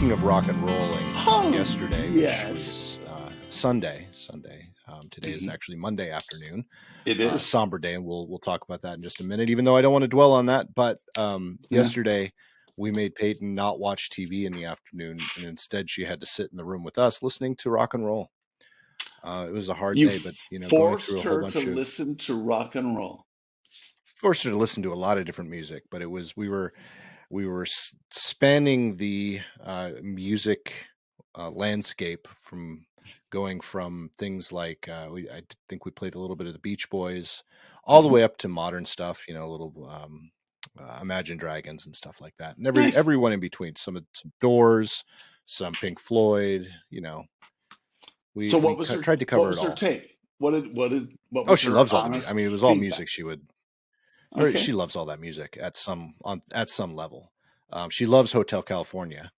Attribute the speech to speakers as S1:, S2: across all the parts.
S1: speaking of rock and rolling, yesterday,
S2: yes.
S1: which was Sunday. Today is actually Monday afternoon.
S2: It is
S1: somber day, and we'll talk about that in just a minute. Even though I don't want to dwell on that, but yesterday we made Peyton not watch TV in the afternoon, and instead she had to sit in the room with us listening to rock and roll. It was a hard day, but going through a whole bunch of
S2: listen to rock and roll.
S1: Forced her to listen to a lot of different music, but it was we were spanning the music landscape from going from things like I think we played a little bit of the Beach Boys, all the way up to modern stuff, a little Imagine Dragons and stuff like that, and everyone in between. Some Doors, some Pink Floyd. We tried to cover it all.
S2: What was her take? What was
S1: she
S2: her
S1: loves all the music. I mean, it was all music she would.
S2: Okay.
S1: She loves all that music at some level. She loves Hotel California.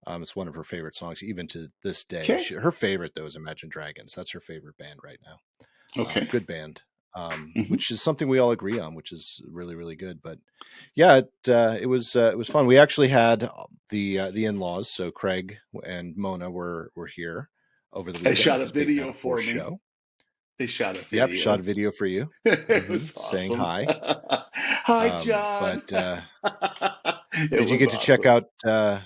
S1: It's one of her favorite songs, even to this day.
S2: Okay.
S1: Her favorite, though, is Imagine Dragons. That's her favorite band right now.
S2: Okay.
S1: Good band, which is something we all agree on, which is really, really good. But yeah, it was fun. We actually had the in-laws, so Craig and Mona were here over the weekend.
S2: They shot a video for me.
S1: Show.
S2: They shot a video.
S1: Yep, shot a video for you.
S2: It was awesome.
S1: Saying hi.
S2: Hi, John.
S1: But did you get to check out the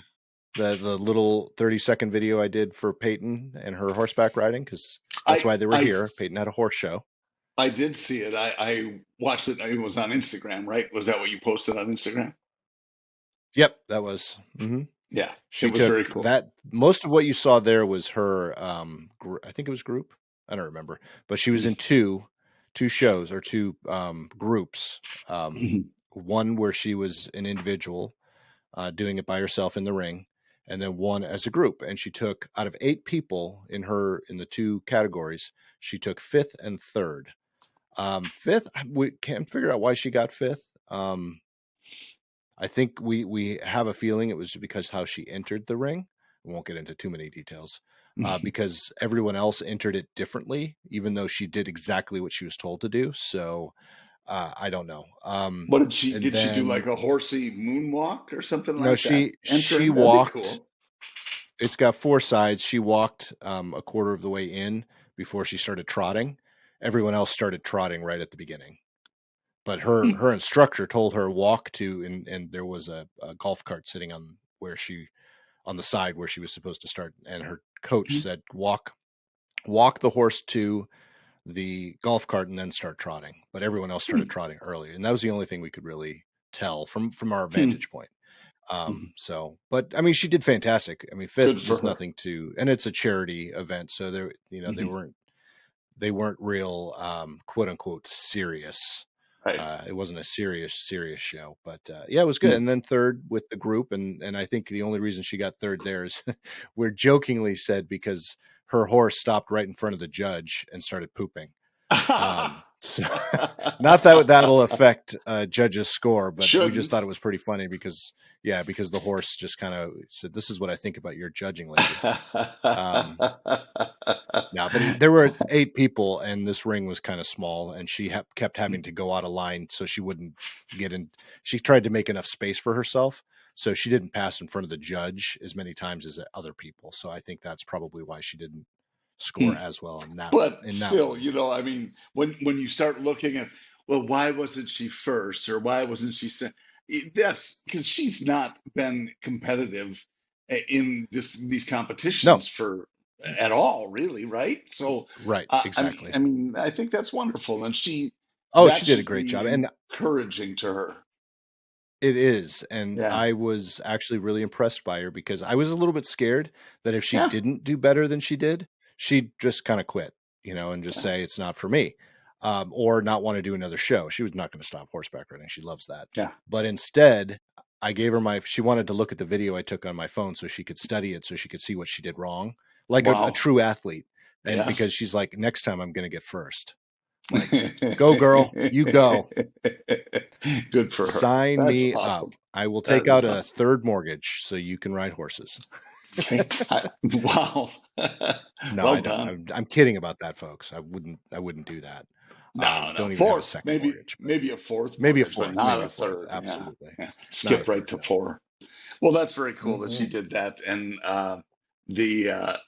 S1: little 30-second video I did for Peyton and her horseback riding? Because that's why they were here. Peyton had a horse show.
S2: I did see it. I watched it. It was on Instagram, right? Was that what you posted on Instagram?
S1: Yep, that was. Mm-hmm.
S2: Yeah, it was very cool.
S1: That most of what you saw there was her. I think it was group. I don't remember, but she was in two shows or two groups. One where she was an individual doing it by herself in the ring, and then one as a group. And she took, out of 8 people in the 2 categories, she took 5th and 3rd. 5th, we can't figure out why she got 5th. I think we have a feeling it was because how she entered the ring. We won't get into too many details. Because everyone else entered it differently, even though she did exactly what she was told to do. So I don't know.
S2: What did she do, like a horsey moonwalk or something like that?
S1: No, she walked. Cool. It's got 4 sides. She walked a quarter of the way in before she started trotting. Everyone else started trotting right at the beginning. But her instructor told her walk to, and there was a golf cart sitting on the side where she was supposed to start, and her coach said walk the horse to the golf cart and then start trotting. But everyone else started trotting earlier, and that was the only thing we could really tell from our vantage point. But I mean, she did fantastic. I mean, 5th was nothing to, and it's a charity event, so they weren't real quote unquote serious.
S2: Right.
S1: It wasn't a serious show, but yeah, it was good. And then 3rd with the group, and I think the only reason she got 3rd there is we're jokingly said because her horse stopped right in front of the judge and started pooping. So not that that'll affect judge's score, but we just thought it was pretty funny because the horse just kind of said, "This is what I think about your judging, lady." No, but there were 8 people, and this ring was kind of small, and she kept having to go out of line so she wouldn't get in. She tried to make enough space for herself, so she didn't pass in front of the judge as many times as other people. So I think that's probably why she didn't score as well in that.
S2: But still, I mean, when you start looking at, well, why wasn't she first, or why wasn't she second? That's because she's not been competitive in these competitions at all, really, right? So
S1: right, exactly.
S2: I mean, I think that's wonderful, and she
S1: did a great job, and
S2: encouraging to her.
S1: It is, and I was actually really impressed by her because I was a little bit scared that if she didn't do better than she did, she'd just kind of quit, and just say it's not for me, or not want to do another show. She was not going to stop horseback riding. She loves that.
S2: Yeah.
S1: But instead, I gave her she wanted to look at the video I took on my phone so she could study it, so she could see what she did wrong, like a true athlete. And because she's like, next time I'm going to get first. Like, go girl, you go.
S2: Good for her.
S1: Sign me up. I will take out a 3rd mortgage so you can ride horses.
S2: Wow.
S1: No, I don't. I'm kidding about that, folks. I wouldn't do that.
S2: No,
S1: don't even
S2: 4th,
S1: have a second
S2: maybe
S1: mortgage.
S2: Maybe a 4th.
S1: Maybe a
S2: mortgage,
S1: 4th.
S2: not
S1: maybe
S2: a 3rd.
S1: Absolutely.
S2: Yeah. Skip right to 4. Well, that's very cool that she
S1: Hmm.
S2: did that, and the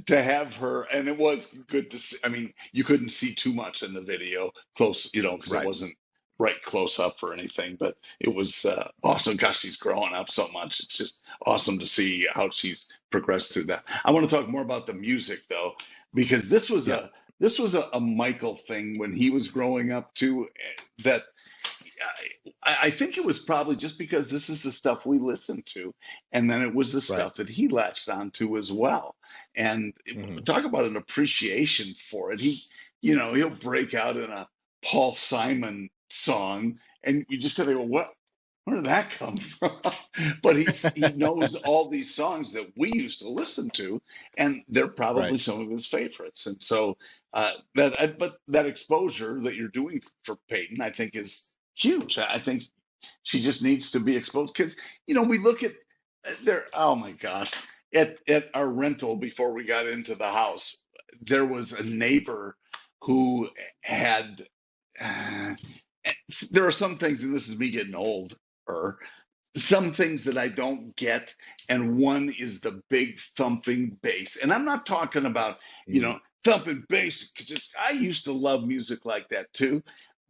S2: to have her, and it was good to see. I mean, you couldn't see too much in the video, close, because it
S1: Right.
S2: wasn't right close up or anything. But it was awesome. Gosh, she's growing up so much. It's just awesome to see how she's progressed through that. I want to talk more about the music though, because
S1: Yeah.
S2: this was a Michael thing when he was growing up too. That I think it was probably just because this is the stuff we listened to, and then it was the
S1: Right.
S2: stuff that he latched onto as well. And
S1: Hmm.
S2: talk about an appreciation for it. He'll break out in a Paul Simon song, and you just gotta go, what? Where did that come from? But he knows all these songs that we used to listen to, and they're
S1: Right.
S2: probably some of his favorites. And so but that exposure that you're doing for Peyton, I think, is huge. I think she just needs to be exposed because we look at there. Oh my gosh, at our rental before we got into the house, there was a neighbor who had. Uh, there are some things, and this is me getting old, or some things that I don't get, and one is the big thumping bass. And I'm not talking about,
S1: Mm.
S2: thumping bass, because I used to love music like that too.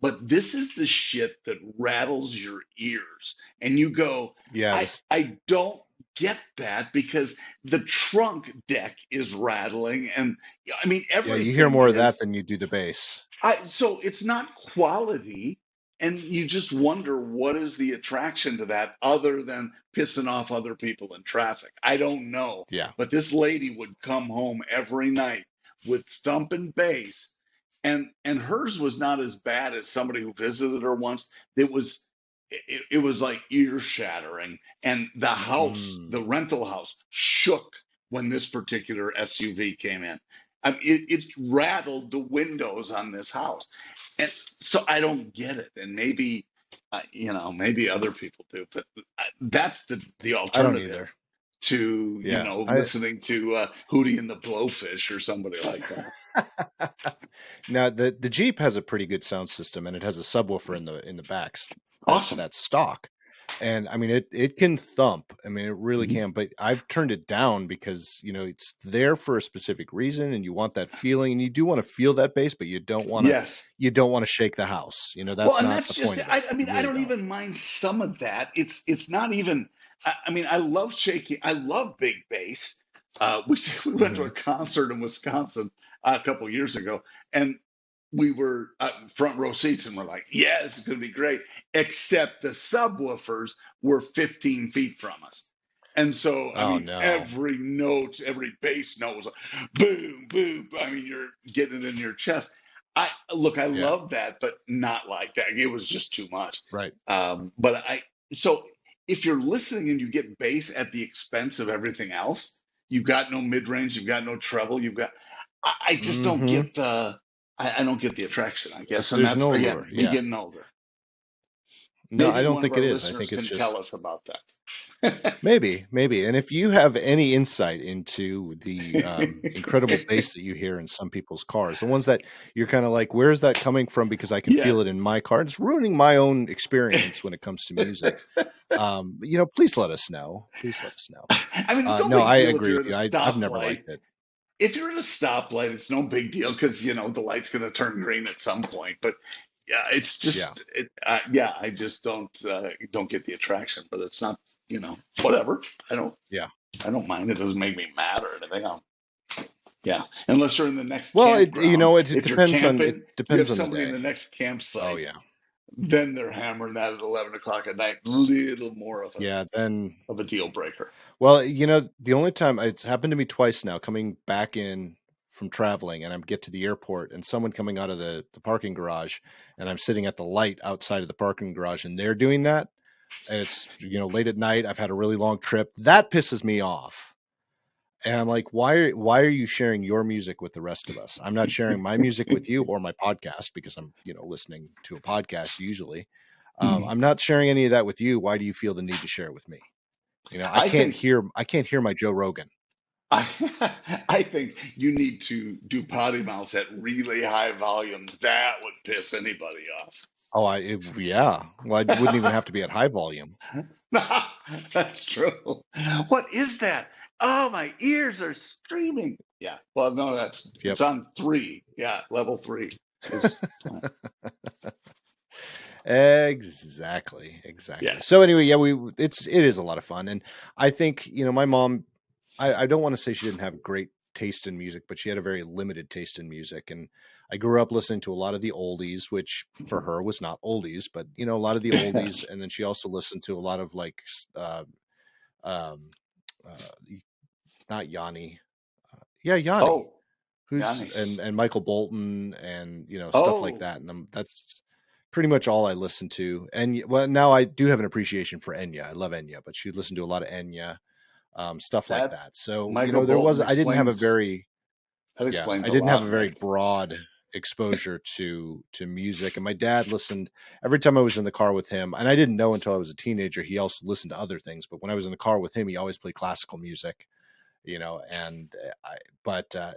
S2: But this is the shit that rattles your ears. And you go,
S1: Yeah.
S2: I don't get that because the trunk deck is rattling. And I mean,
S1: Yeah. You hear
S2: everything
S1: more of that
S2: is.
S1: than you do the bass.
S2: So it's not quality, and you just wonder what is the attraction to that other than pissing off other people in traffic. I don't know,
S1: Yeah.
S2: but this lady would come home every night with thumping bass, and hers was not as bad as somebody who visited her once. It was like ear shattering, and
S1: Mm.
S2: the rental house, shook when this particular SUV came in. I mean, it rattled the windows on this house, and so I don't get it. And maybe, maybe other people do, but that's the
S1: I don't
S2: alternative
S1: either.
S2: to
S1: Yeah.
S2: listening to Hootie and the Blowfish or somebody like that.
S1: Now the Jeep has a pretty good sound system, and it has a subwoofer in the backs
S2: Awesome.
S1: that's stock. And I mean it can thump. I mean it really
S2: Mhm.
S1: can, but I've turned it down because it's there for a specific reason and you want that feeling and you do want to feel that bass, but
S2: Yes.
S1: you don't want to shake the house.
S2: Well,
S1: That's
S2: and
S1: not
S2: that's
S1: the
S2: just
S1: point of it.
S2: I
S1: You
S2: mean, I
S1: really
S2: don't
S1: don't.
S2: even mind some of that. It's not even I mean, I love shaking. I love big bass. We went to
S1: Hmm.
S2: a concert in Wisconsin a couple years ago, and we were front row seats, and we're like, "Yeah, this is going to be great." Except the subwoofers were 15 feet from us, and so I
S1: Oh
S2: mean,
S1: no.
S2: every note, every bass note was like, boom, boom. I mean, you're getting it in your chest. I
S1: Yeah.
S2: love that, but not like that. It was just too much.
S1: Right.
S2: But so if you're listening and you get bass at the expense of everything else, you've got no mid range, you've got no treble, you've got. I just don't
S1: Hmm.
S2: get I don't get the attraction, I guess, and
S1: There's
S2: that's
S1: no
S2: again
S1: allure.
S2: me
S1: Yeah.
S2: getting older.
S1: No, I
S2: Maybe
S1: don't
S2: one of
S1: think
S2: our
S1: it is. I
S2: listeners
S1: think it's
S2: can
S1: just
S2: tell us about that.
S1: maybe. And if you have any insight into the incredible bass that you hear in some people's cars, the ones that you're kind of like, where is that coming from? Because I can
S2: Yeah.
S1: feel it in my car. It's ruining my own experience when it comes to music. Please let us know. Please let us know.
S2: I mean, it's no
S1: No,
S2: big
S1: I
S2: deal if
S1: agree
S2: you're
S1: with
S2: at a
S1: you. I've never liked
S2: stoplight.
S1: it.
S2: If you're at a stoplight, it's no big deal because the light's going to turn green at some point. But yeah, it's
S1: Yeah.
S2: just yeah, I just don't get the attraction. But it's not whatever. I don't
S1: Yeah.
S2: I don't mind. It doesn't make me mad or anything. Yeah, unless you're in the next
S1: Well,
S2: campground.
S1: it
S2: If you're
S1: depends on
S2: camping, you have
S1: the
S2: somebody in
S1: day.
S2: the next
S1: Oh
S2: campsite.
S1: yeah.
S2: Then they're hammering that at 11 o'clock at night. Little more
S1: Yeah, then
S2: of a deal breaker.
S1: well, the only time it's happened to me twice now, coming back in from traveling, and I get to the airport, and someone coming out of the parking garage, and I'm sitting at the light outside of the parking garage, and they're doing that, and it's late at night. I've had a really long trip. That pisses me off, and I'm like, why are you sharing your music with the rest of us? I'm not sharing my music with you or my podcast because I'm listening to a podcast usually. I'm not sharing any of that with you. Why do you feel the need to share it with me?
S2: I think
S1: I can't hear my Joe Rogan.
S2: I, I think you need to do potty mouths at really high volume. That would piss anybody off.
S1: Yeah. Well, I wouldn't even have to be at high volume.
S2: That's true. What is that? Oh, my ears are screaming. Yeah. Well, no,
S1: Yep.
S2: it's on 3. Yeah, level 3 is.
S1: Exactly.
S2: Yeah.
S1: So anyway, yeah, it is a lot of fun, and I think my mom. I don't want to say she didn't have great taste in music, but she had a very limited taste in music, and I grew up listening to a lot of the oldies, which for her was not oldies, but a lot of the oldies,
S2: Yes.
S1: and then she also listened to a lot of like, um, not Yanni, yeah, Yanni,
S2: Oh,
S1: who's
S2: Yanni.
S1: and Michael Bolton and stuff like
S2: Oh,
S1: that, and that's pretty much all I listen to. And well, now I do have an appreciation for Enya. I love Enya, but she listened to a lot of Enya, stuff like
S2: that
S1: that. So
S2: Michael
S1: there was
S2: Bolton
S1: I didn't have a
S2: explains
S1: very
S2: explains
S1: I
S2: a
S1: didn't have a
S2: lot,
S1: very
S2: Nick.
S1: broad exposure to music, and my dad listened every time I was in the car with him, and I didn't know until I was a teenager he also listened to other things, but when I was in the car with him he always played classical music, and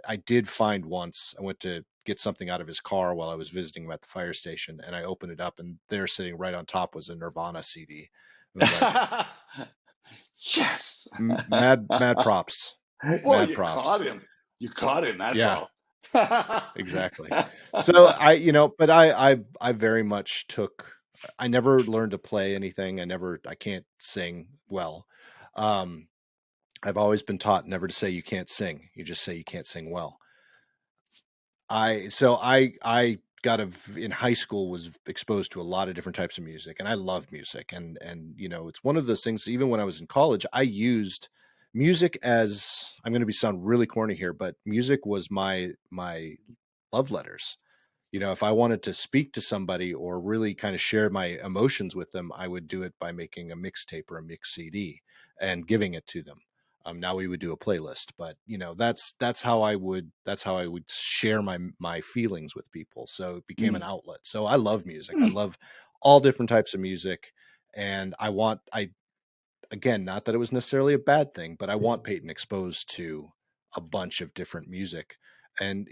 S1: I did find once I went to get something out of his car while I was visiting him at the fire station, and I opened it up and there sitting right on top was a Nirvana CD. I was like,
S2: Yes.
S1: mad props.
S2: Well,
S1: Mad
S2: you caught
S1: props.
S2: him. You caught him. That's
S1: Yeah,
S2: all.
S1: exactly. So but I very much I never learned to play anything. I can't sing well. Um, I've always been taught never to say you can't sing. You just say you can't sing well. I got in high school was exposed to a lot of different types of music, and I love music, and it's one of those things. Even when I was in college, I used music as I'm going to be sound really corny here, but music was my love letters. If I wanted to speak to somebody or really kind of share my emotions with them, I would do it by making a mixtape or a mix CD and giving it to them. Now we would do a playlist, but that's how I would share my feelings with people. So it became an
S2: Mm,
S1: outlet. So I love music. I
S2: mm,
S1: love all different types of music, and I again, not that it was necessarily a bad thing, but I want Peyton exposed to a bunch of different music. And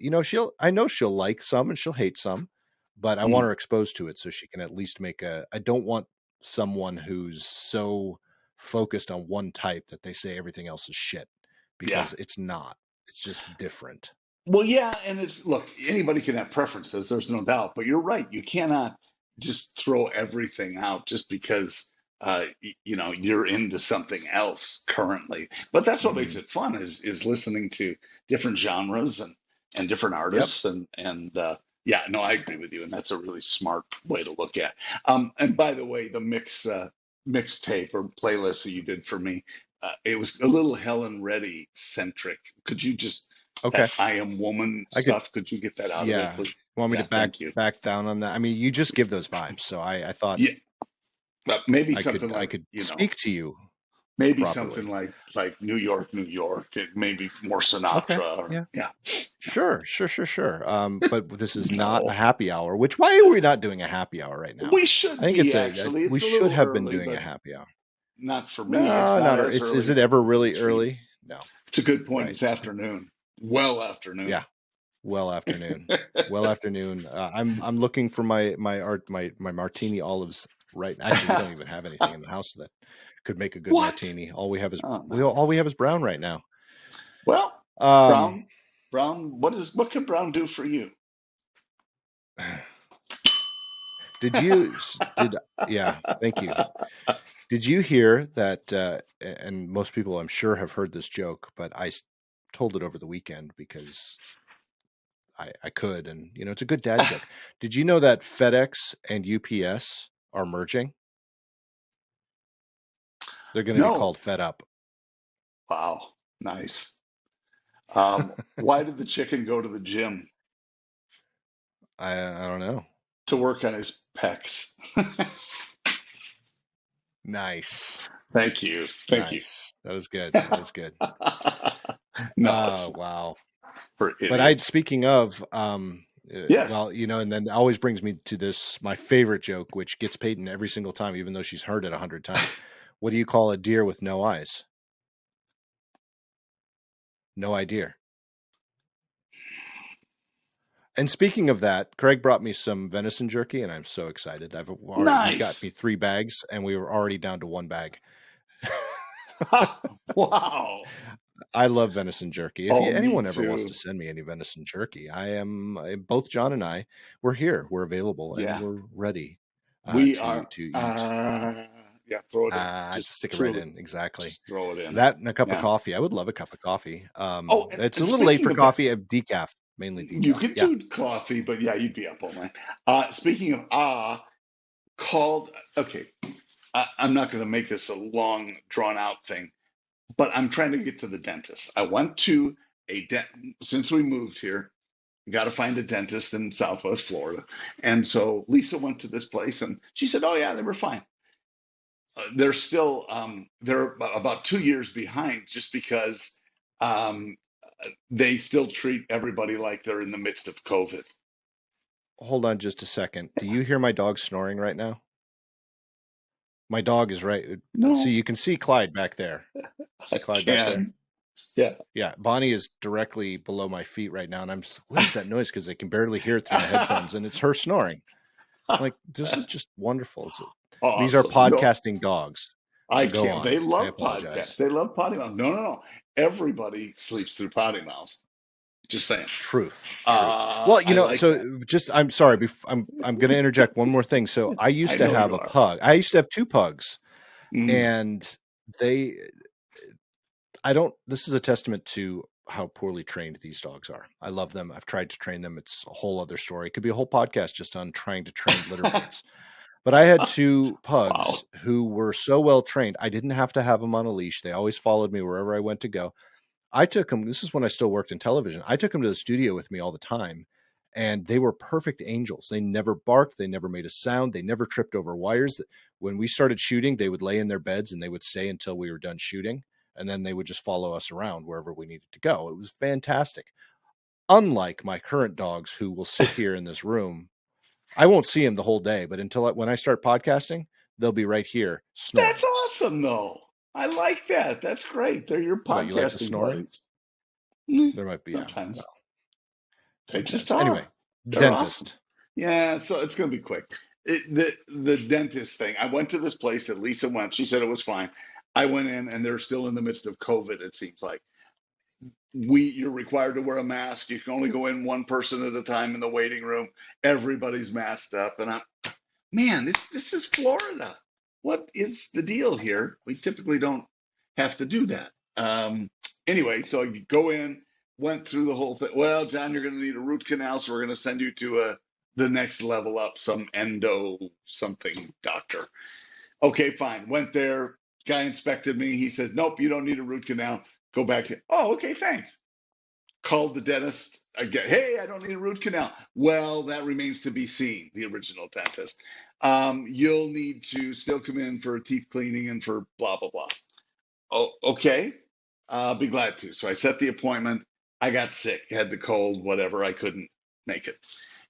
S1: I know she'll like some and she'll hate some, but I want
S2: mm.
S1: her exposed to it so she can at least I don't want someone who's so focused on one type that they say everything else is shit,
S2: Yeah.
S1: because it's not. It's just different.
S2: Well, yeah, and look, anybody can have preferences, there's no doubt, but you're right. You cannot just throw everything out just because you're into something else currently. But that's what makes
S1: Hmm.
S2: it fun is listening to different genres and different
S1: Yep.
S2: artists and yeah, no, I agree with you, and that's a really smart way to look at. And by the way, the mixtape or playlist that you did for me, it was a little Helen Reddy centric. Could you just
S1: Okay.
S2: that I am woman
S1: I could,
S2: stuff. Could you get that out of there,
S1: yeah.
S2: please?
S1: Want me to
S2: Yeah, thank you.
S1: back down on that? I mean, you just give those vibes. So I thought
S2: Yeah, but maybe something
S1: I
S2: like
S1: could speak to you
S2: maybe something
S1: properly.
S2: like New York, New York. Maybe more
S1: Okay.
S2: Sinatra, or
S1: Yeah.
S2: yeah.
S1: Sure. But this is not a
S2: No,
S1: happy hour. Which Why are we not doing a happy hour right now?
S2: we
S1: I
S2: should
S1: think
S2: be actually.
S1: we
S2: It's a
S1: should
S2: little
S1: have been
S2: early,
S1: doing a
S2: but
S1: happy hour.
S2: not for me. It's
S1: No,
S2: not
S1: not
S2: as
S1: is
S2: early
S1: it ever
S2: if
S1: really
S2: it's for you.
S1: early? No.
S2: It's a good point.
S1: Right.
S2: It's afternoon. Well, afternoon.
S1: Yeah. Well afternoon. Well afternoon. I'm looking for my martini olives right. Actually, we don't even have anything in the house that could make a good
S2: What?
S1: martini. All we have is
S2: Oh no.
S1: brown right now.
S2: Well,
S1: Um
S2: Brown. Brown. What can Brown do for you?
S1: did yeah, thank you. Did you hear that? And most people, I'm sure, have heard this joke, but told it over the weekend because I could, and it's a good dad joke. Did you know that FedEx and UPS are merging? They're going to be
S2: No.
S1: called Fed Up.
S2: Wow. Nice. Why did the chicken go to the gym?
S1: I don't know.
S2: To work on his pecs.
S1: Nice,
S2: Thank you. Thank you.
S1: nice. That was good. That was good.
S2: No, it's not
S1: Wow.
S2: for
S1: But I
S2: idiots.
S1: speaking of,
S2: Yes.
S1: well, and then it always brings me to this my favorite joke, which gets Peyton every single time, even though she's heard it 100 times. What do you call a deer with no eyes? No idea. And speaking of that, Craig brought me some venison jerky, and I'm so excited. He got me
S2: Nice.
S1: 3 bags, and we were already down to 1 bag.
S2: Wow.
S1: I love venison jerky. If
S2: Oh, me
S1: anyone ever wants to
S2: too.
S1: send me any venison jerky, both John and I, we're here, we're available, and
S2: Yeah,
S1: we're ready
S2: we
S1: to
S2: are.
S1: eat.
S2: Yeah, throw it in.
S1: Just
S2: Just
S1: stick it right
S2: truly,
S1: in. Exactly.
S2: just throw it in.
S1: That and a cup of
S2: Yeah.
S1: coffee. I would love a cup of coffee.
S2: Oh,
S1: It's
S2: and
S1: a little late
S2: speaking
S1: for
S2: of that,
S1: coffee. Decaf, mainly
S2: you
S1: decaf.
S2: could
S1: Yeah.
S2: do coffee, but yeah, you'd be up all night. Speaking of called. Okay, I'm not going to make this a long, drawn out thing, but I'm trying to get to the dentist. I went to since we moved here. Got to find a dentist in Southwest Florida, and so Lisa went to this place, and she said, "Oh yeah, they were fine." They're still they're about 2 years behind, just because um, they still treat everybody like they're in the midst of COVID.
S1: Hold on just a second. Do you hear my dog snoring right now? My dog is right. See,
S2: No,
S1: you can see Clyde back there.
S2: I
S1: See Clyde back there?
S2: can. Yeah.
S1: Yeah, Bonnie is directly below my feet right now, and what is that noise? Because I can barely hear it through my headphones, and it's her snoring. I'm like, this is just wonderful. These are
S2: Awesome. No,
S1: podcasting dogs.
S2: I
S1: Go
S2: can't.
S1: on.
S2: They
S1: I
S2: love podcasts.
S1: apologize.
S2: They love PoddiMouths. No, no, no. Everybody sleeps through PoddiMouths. Just saying.
S1: Truth. Well,
S2: I like that.
S1: I'm sorry. I'm going to interject one more thing. So I used
S2: I
S1: to
S2: know
S1: have
S2: you
S1: a
S2: are.
S1: pug. I used to have 2 pugs,
S2: Mm.
S1: and this is a testament to how poorly trained these dogs are. I love them. I've tried to train them. It's a whole other story. It could be a whole podcast just on trying to train litter mates. But I had 2 pugs
S2: Wow.
S1: who were so well trained. I didn't have to have them on a leash. They always followed me wherever I went to go. I took them. This is when I still worked in television. I took them to the studio with me all the time, and they were perfect angels. They never barked. They never made a sound. They never tripped over wires. When we started shooting, they would lay in their beds and they would stay until we were done shooting. And then they would just follow us around wherever we needed to go. It was fantastic. Unlike my current dogs, who will sit here in this room, I won't see them the whole day, but when I start podcasting, they'll be right here snoring.
S2: That's awesome, though. I like that. That's great. They're your
S1: What, you like the
S2: podcasting
S1: snoring?
S2: buddies.
S1: There might be
S2: Sometimes.
S1: well,
S2: They just
S1: sometimes.
S2: are.
S1: Anyway,
S2: They're
S1: dentist.
S2: awesome. Yeah, so it's going to be quick. The dentist thing. I went to this place that Lisa went. She said it was fine. I went in, and they're still in the midst of COVID. It seems like you're required to wear a mask. You can only go in one person at a time in the waiting room. Everybody's masked up, and man, this is Florida. What is the deal here? We typically don't have to do that. Anyway, so you go in, went through the whole thing. Well, John, you're going to need a root canal, so we're going to send you to the next level up, some endo something doctor. Okay, fine. Went there. Guy inspected me. He said, nope, you don't need a root canal. Go back to, oh, okay, thanks. Called the dentist again. Hey, I don't need a root canal. Well, that remains to be seen, the original dentist. You'll need to still come in for a teeth cleaning and for blah, blah, blah. Oh, okay. I'll be glad to. So I set the appointment. I got sick, had the cold, whatever. I couldn't make it.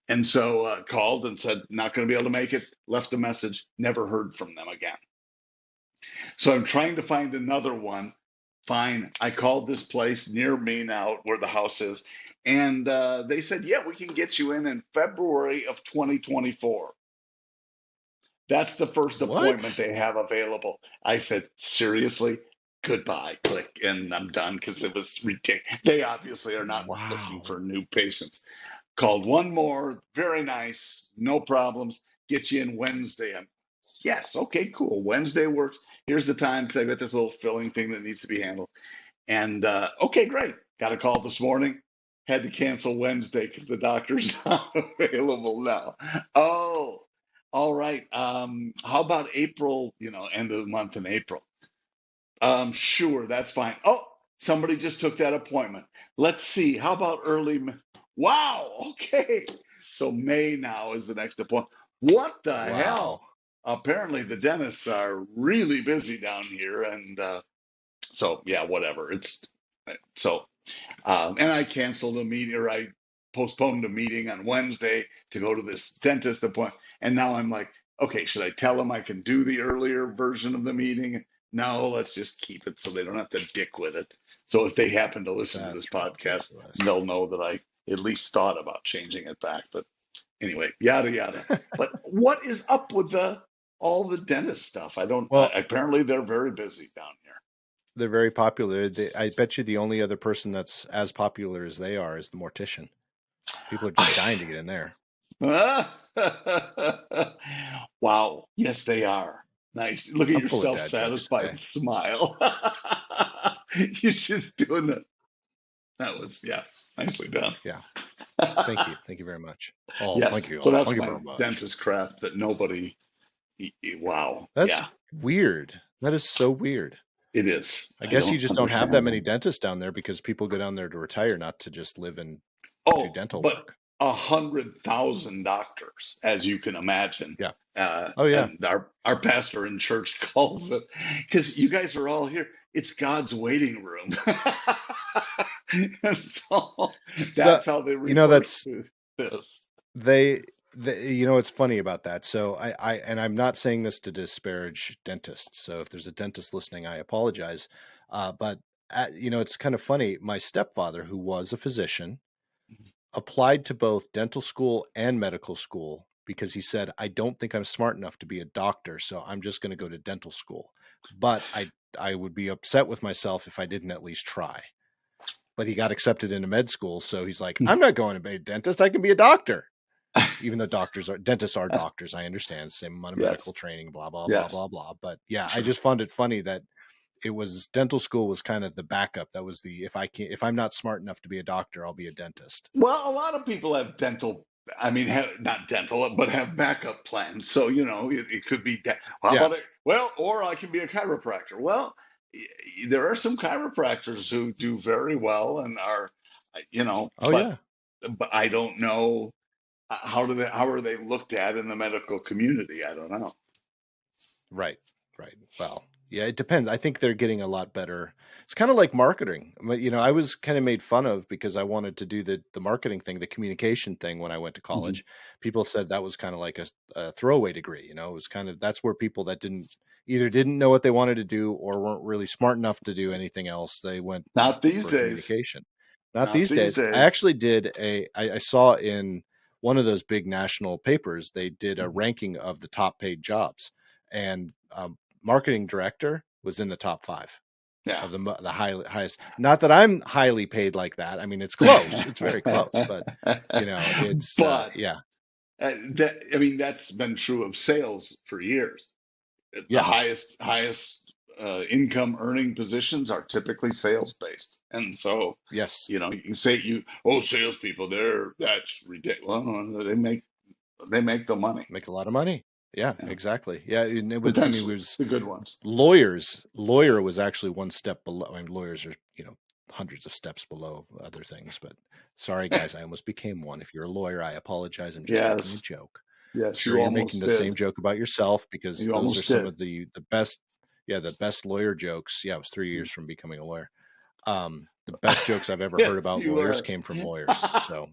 S2: And so called and said, not going to be able to make it, left a message, never heard from them again. So I'm trying to find another one. Fine. I called this place near me now where the house is. And they said, yeah, we can get you in February of 2024. That's the first appointment they have available. I said, seriously? Goodbye. Click. And I'm done because it was ridiculous. They obviously are not looking for new patients. Called one more. Very nice. No problems. Get you in Wednesday. Yes. Okay, cool. Wednesday works. Here's the time because I got this little filling thing that needs to be handled. And okay, great. Got a call this morning. Had to cancel Wednesday because the doctor's not available now. Oh, all right. How about April, end of the month in April? Sure, that's fine. Oh, somebody just took that appointment. Let's see. How about early May? Wow, okay. So May now is the next appointment. What the hell? Apparently the dentists are really busy down here. And so, yeah, whatever. It's so, and I canceled a meeting, or I postponed a meeting on Wednesday to go to this dentist appointment. And now I'm like, okay, should I tell them I can do the earlier version of the meeting? No, let's just keep it so they don't have to dick with it. So if they happen to listen to this podcast, they'll know that I at least thought about changing it back. But anyway, yada yada. But what is up with all the dentist stuff? I don't.
S1: Well,
S2: Apparently, they're very busy down here.
S1: they're very popular. I bet you the only other person that's as popular as they are is the mortician. People are just dying to get in there.
S2: Wow. Yes, they are. Nice. Look at
S1: I'm
S2: your
S1: full of dad
S2: self-satisfied
S1: jokes
S2: smile. You're just doing that. That was, yeah, nicely done.
S1: Yeah. Thank you. Thank you very much. Oh,
S2: Yes.
S1: thank you.
S2: So that's
S1: Thank you
S2: my
S1: very much.
S2: dentist crap that nobody. Wow.
S1: That's
S2: Yeah,
S1: weird. That is so weird.
S2: it is.
S1: I guess you just don't have that many
S2: understand.
S1: dentists down there because people go down there to retire, not to just live and do
S2: Oh,
S1: dental
S2: but
S1: work.
S2: 100,000 doctors, as you can imagine.
S1: Yeah. Oh, yeah.
S2: And our pastor in church calls it, because you guys are all here. It's God's waiting room. So that's how they refer to this.
S1: They, it's funny about that. So and I'm not saying this to disparage dentists. So if there's a dentist listening, I apologize. But it's kind of funny. My stepfather, who was a physician, applied to both dental school and medical school because he said, I don't think I'm smart enough to be a doctor, so I'm just going to go to dental school. But I would be upset with myself if I didn't at least try. But he got accepted into med school, so he's like, I'm not going to be a dentist. I can be a doctor. Even though dentists are doctors, I understand. Same amount of medical training, blah, blah, blah, blah, blah. But yeah, I just found it funny that it was dental school was kind of the backup. That was the, if I'm not smart enough to be a doctor, I'll be a dentist.
S2: Well, a lot of people have dental, I mean, not dental, but have backup plans. So, it could be, or I can be a chiropractor. Well, there are some chiropractors who do very well and are, but I don't know how are they looked at in the medical community? I don't know.
S1: Right. Well, yeah, it depends. I think they're getting a lot better. It's kind of like marketing. I was kind of made fun of because I wanted to do the marketing thing, the communication thing when I went to college. Mm-hmm. People said that was kind of like a throwaway degree. It was kind of, that's where people that didn't know what they wanted to do or weren't really smart enough to do anything else. They went
S2: not these days.
S1: Communication. Not these days. I actually did I saw in one of those big national papers, they did a ranking of the top paid jobs, and marketing director was in the top 5 of the highest. Not that I'm highly paid like that. I mean, it's close. It's very close, but it's
S2: that's been true of sales for years. The highest income earning positions are typically sales based, and so you can say salespeople, that's ridiculous. Well, they make the money,
S1: make a lot of money. Yeah, exactly. Yeah, and it was
S2: the good ones.
S1: Lawyer was actually one step below. I mean, lawyers are hundreds of steps below other things. But sorry, guys, I almost became one. If you're a lawyer, I apologize. I'm just making a joke.
S2: Yes,
S1: sure, you're making the same joke about yourself because those are some of the best. Yeah, the best lawyer jokes. Yeah, it was 3 years from becoming a lawyer. The best jokes I've ever heard about lawyers came from lawyers. So.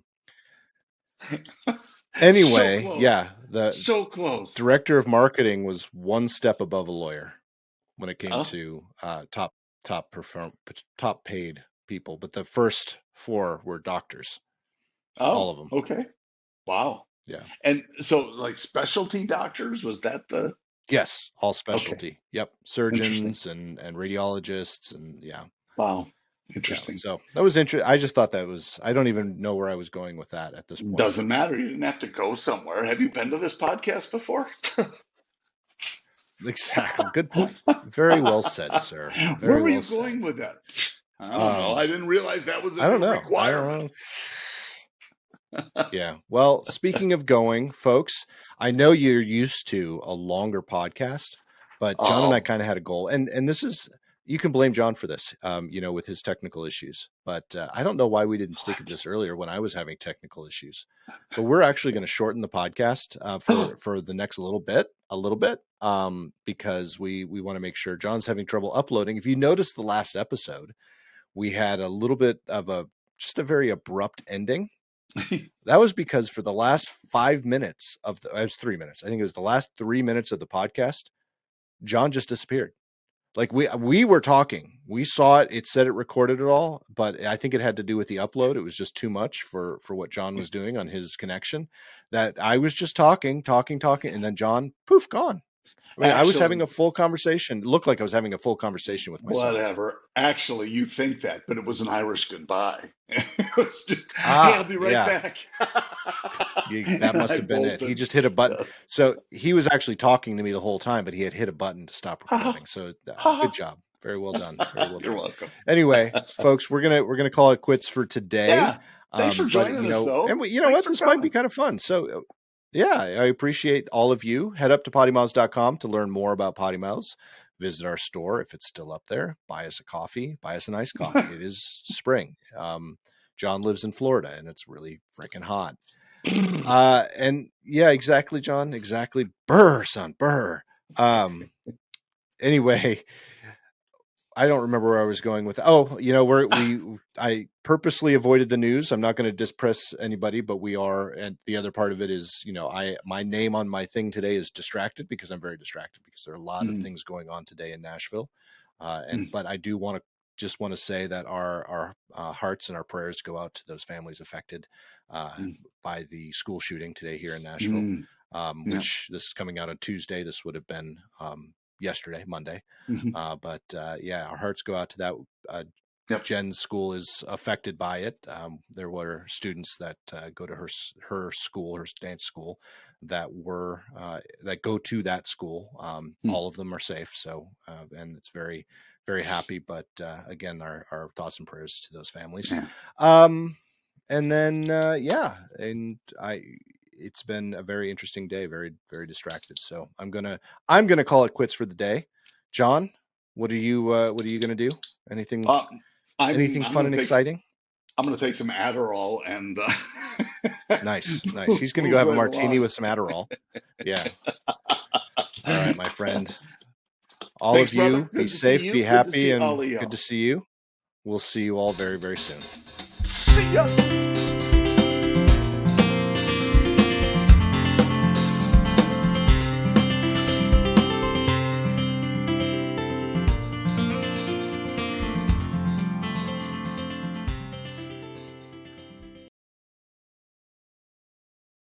S1: Anyway,
S2: so close.
S1: Director of marketing was one step above a lawyer when it came to top paid people, but the first 4 were doctors. All of them.
S2: Okay. Wow.
S1: Yeah.
S2: And so, like specialty doctors, was that the?
S1: Yes, all specialty. Okay. Yep, surgeons and radiologists and
S2: Wow. Interesting.
S1: Yeah, so that was interesting. I just thought that was, I don't even know where I was going with that at this point.
S2: Doesn't matter. You didn't have to go somewhere. Have you been to this podcast before?
S1: Exactly. Good point. Very well said, sir.
S2: Where were you going with that? I don't know. I didn't realize that was a requirement.
S1: Yeah. Well, speaking of going, folks, I know you're used to a longer podcast, but John and I kind of had a goal. And this is, you can blame John for this, with his technical issues. But I don't know why we didn't think of this earlier when I was having technical issues. But we're actually going to shorten the podcast for the next little bit, because we want to make sure John's having trouble uploading. If you noticed the last episode, we had a little bit of just a very abrupt ending. That was because for the last 5 minutes it was 3 minutes. I think it was the last 3 minutes of the podcast, John just disappeared. Like we were talking, we saw it. It said it recorded it all, but I think it had to do with the upload. It was just too much for what John was doing on his connection. That I was just talking, and then John, poof, gone. I mean, I was having a full conversation. It looked like I was having a full conversation with myself.
S2: Whatever. Actually, you think that, but it was an Irish goodbye. It was just, hey, I'll be right back.
S1: That must have been it. He just hit a button. Yes. So he was actually talking to me the whole time, but he had hit a button to stop recording. So good job. Very well done. Very well done.
S2: You're welcome.
S1: Anyway, folks, we're gonna call it quits for today.
S2: Yeah. Thanks for joining us, though.
S1: And you know what? This might be kind of fun. So yeah, I appreciate all of you. Head up to PoddiMouths.com to learn more about PoddiMouths. Visit our store if it's still up there. Buy us a coffee. Buy us an iced coffee. It is spring. John lives in Florida, and it's really freaking hot. And yeah, exactly, John. Exactly. Burr, son, burr. Anyway, I don't remember where I was going with. Oh, you know, I purposely avoided the news. I'm not going to dispress anybody, but we are. And the other part of it is, you know, my name on my thing today is distracted because I'm very distracted because there are a lot of things going on today in Nashville. But I do want to say that our hearts and our prayers go out to those families affected by the school shooting today here in Nashville, which this is coming out on Tuesday. This would have been yesterday, Monday. But yeah, our hearts go out to that. Jen's school is affected by it. There were students that go to her school, her dance school, that go to that school. All of them are safe. So, and it's very, very happy. But again, our thoughts and prayers to those families. And then, it's been a very interesting day, very, very distracted. So I'm gonna call it quits for the day. John, what are you gonna do? Anything fun and exciting?
S2: I'm gonna take some Adderall and
S1: nice. He's gonna go have a martini with some Adderall. Yeah. All right, my friend. Thanks, of you, brother. Be safe, be happy, and good to see you. We'll see you all very, very soon.
S2: See ya.